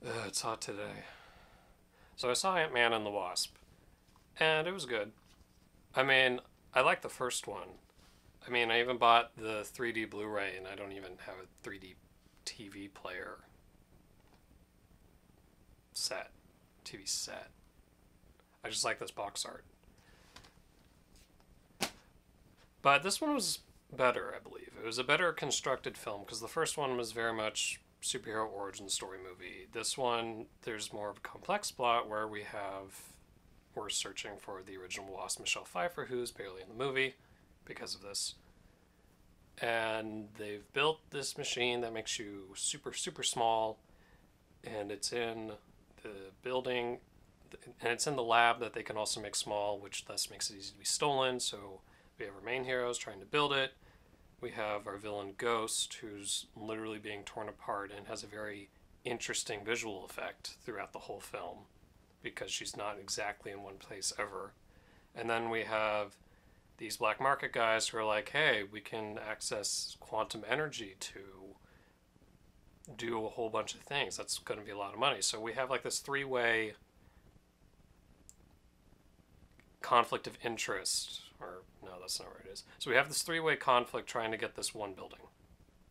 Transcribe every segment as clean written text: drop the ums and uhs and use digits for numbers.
It's hot today. So I saw Ant-Man and the Wasp, and it was good. I mean, I like the first one. I mean, I even bought the 3D Blu-ray, and I don't even have a 3D TV player set, TV set. I just like this box art. But this one was better, I believe. It was a better constructed film because the first one was very much superhero origin story movie. This one, there's more of a complex plot where we're searching for the original Wasp, Michelle Pfeiffer, who's barely in the movie because of this. And they've built this machine that makes you super, super small, and it's in the building, and it's in the lab that they can also make small, which thus makes it easy to be stolen. So we have our main heroes trying to build it. We have our villain Ghost, who's literally being torn apart and has a very interesting visual effect throughout the whole film because she's not exactly in one place ever. And then we have these black market guys who are like, hey, we can access quantum energy to do a whole bunch of things. That's going to be a lot of money. So we have like this three-way conflict of interest, or no, that's not what it is. So we have this three-way conflict trying to get this one building,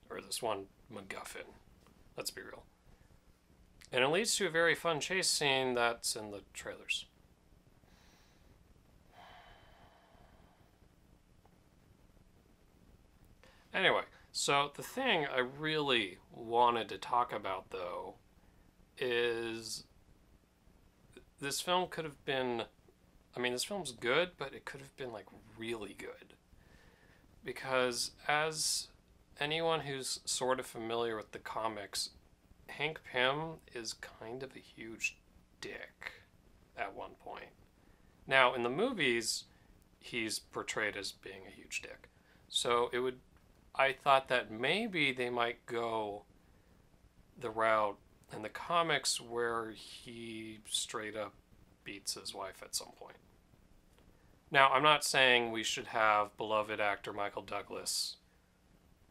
or this one MacGuffin. Let's be real. And it leads to a very fun chase scene that's in the trailers. Anyway, so the thing I really wanted to talk about, though, is this film could have been. I mean, this film's good, but it could have been, like, really good. Because as anyone who's sort of familiar with the comics, Hank Pym is kind of a huge dick at one point. Now, in the movies, he's portrayed as being a huge dick. So I thought that maybe they might go the route in the comics where he straight up beats his wife at some point. Now, I'm not saying we should have beloved actor Michael Douglas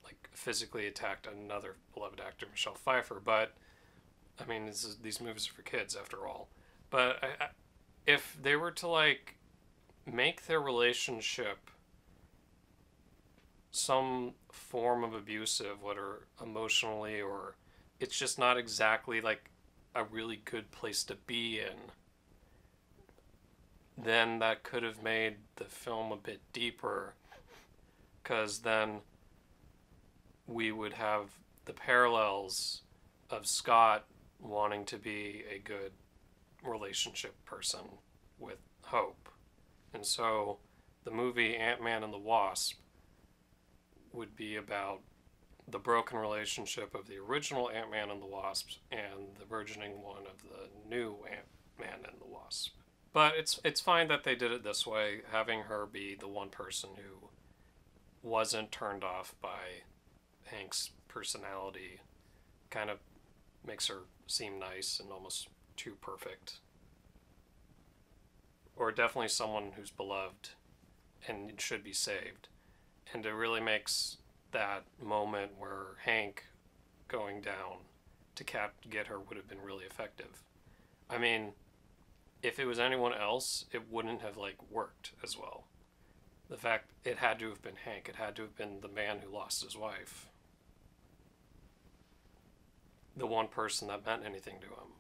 like physically attacked another beloved actor, Michelle Pfeiffer, but I mean, these movies are for kids after all. But if they were to like make their relationship some form of abusive, whether emotionally or it's just not exactly like a really good place to be in, then that could have made the film a bit deeper, because then we would have the parallels of Scott wanting to be a good relationship person with Hope. And so the movie Ant-Man and the Wasp would be about the broken relationship of the original Ant-Man and the Wasp and the burgeoning one of the new Ant-Man and the Wasp. But it's fine that they did it this way, having her be the one person who wasn't turned off by Hank's personality kind of makes her seem nice and almost too perfect. Or definitely someone who's beloved and should be saved. And it really makes that moment where Hank going down to get her would have been really effective. I mean, if it was anyone else, it wouldn't have like worked as well. The fact it had to have been Hank, it had to have been the man who lost his wife. The one person that meant anything to him.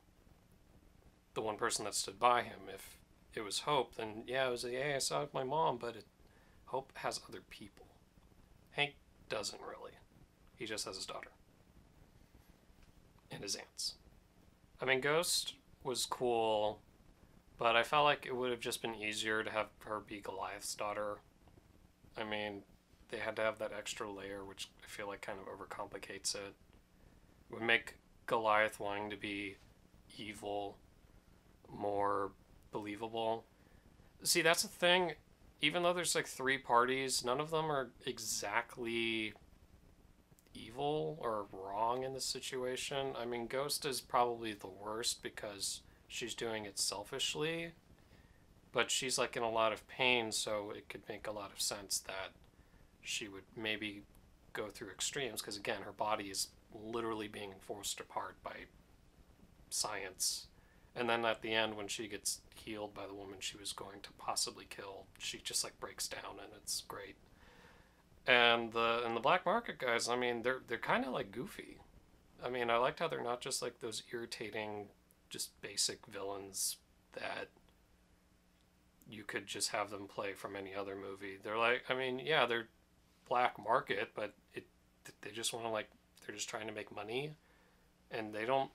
The one person that stood by him. If it was Hope, then yeah, it was like, hey, I saw my mom, but Hope has other people. Hank doesn't really. He just has his daughter. And his aunts. I mean, Ghost was cool, but I felt like it would have just been easier to have her be Goliath's daughter. I mean, they had to have that extra layer, which I feel like kind of overcomplicates it. It would make Goliath wanting to be evil more believable. See, that's the thing. Even though there's like three parties, none of them are exactly evil or wrong in this situation. I mean, Ghost is probably the worst because she's doing it selfishly, but she's like in a lot of pain, so it could make a lot of sense that she would maybe go through extremes because again, her body is literally being forced apart by science. And then at the end, when she gets healed by the woman she was going to possibly kill, she just like breaks down, and it's great. And the black market guys, I mean, they're kind of like goofy. I mean, I liked how they're not just like those irritating, just basic villains that you could just have them play from any other movie. They're like, I mean, yeah, they're black market, but they just want to like, they're just trying to make money, and they don't.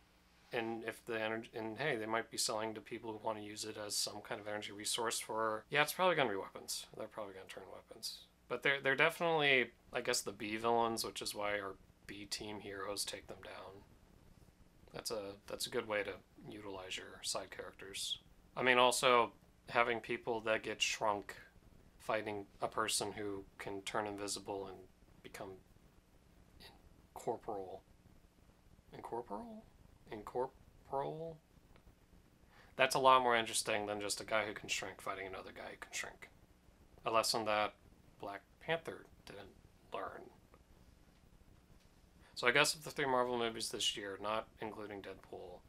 And if the energy, and hey, they might be selling to people who want to use it as some kind of energy resource for. Yeah, it's probably gonna be weapons. They're probably gonna turn weapons, but they're definitely, I guess, the B villains, which is why our B team heroes take them down. That's a good way to utilize your side characters. I mean, also having people that get shrunk fighting a person who can turn invisible and become incorporeal. Incorporeal? Incorporeal? That's a lot more interesting than just a guy who can shrink fighting another guy who can shrink. A lesson that Black Panther didn't learn. So I guess of the 3 Marvel movies this year, not including Deadpool,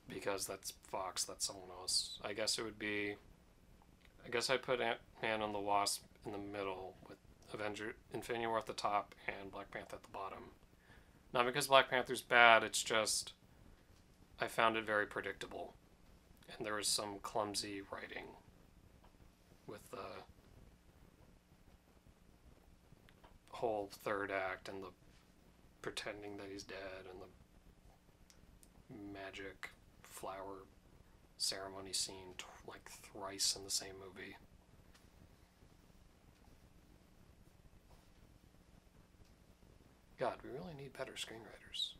because that's Fox, that's someone else, I guess it would be... I guess I'd put Ant-Man and the Wasp in the middle, with Infinity War at the top and Black Panther at the bottom. Not because Black Panther's bad, it's just I found it very predictable. And there was some clumsy writing with the whole third act and the pretending that he's dead and the magic flower ceremony scene like thrice in the same movie. God, we really need better screenwriters.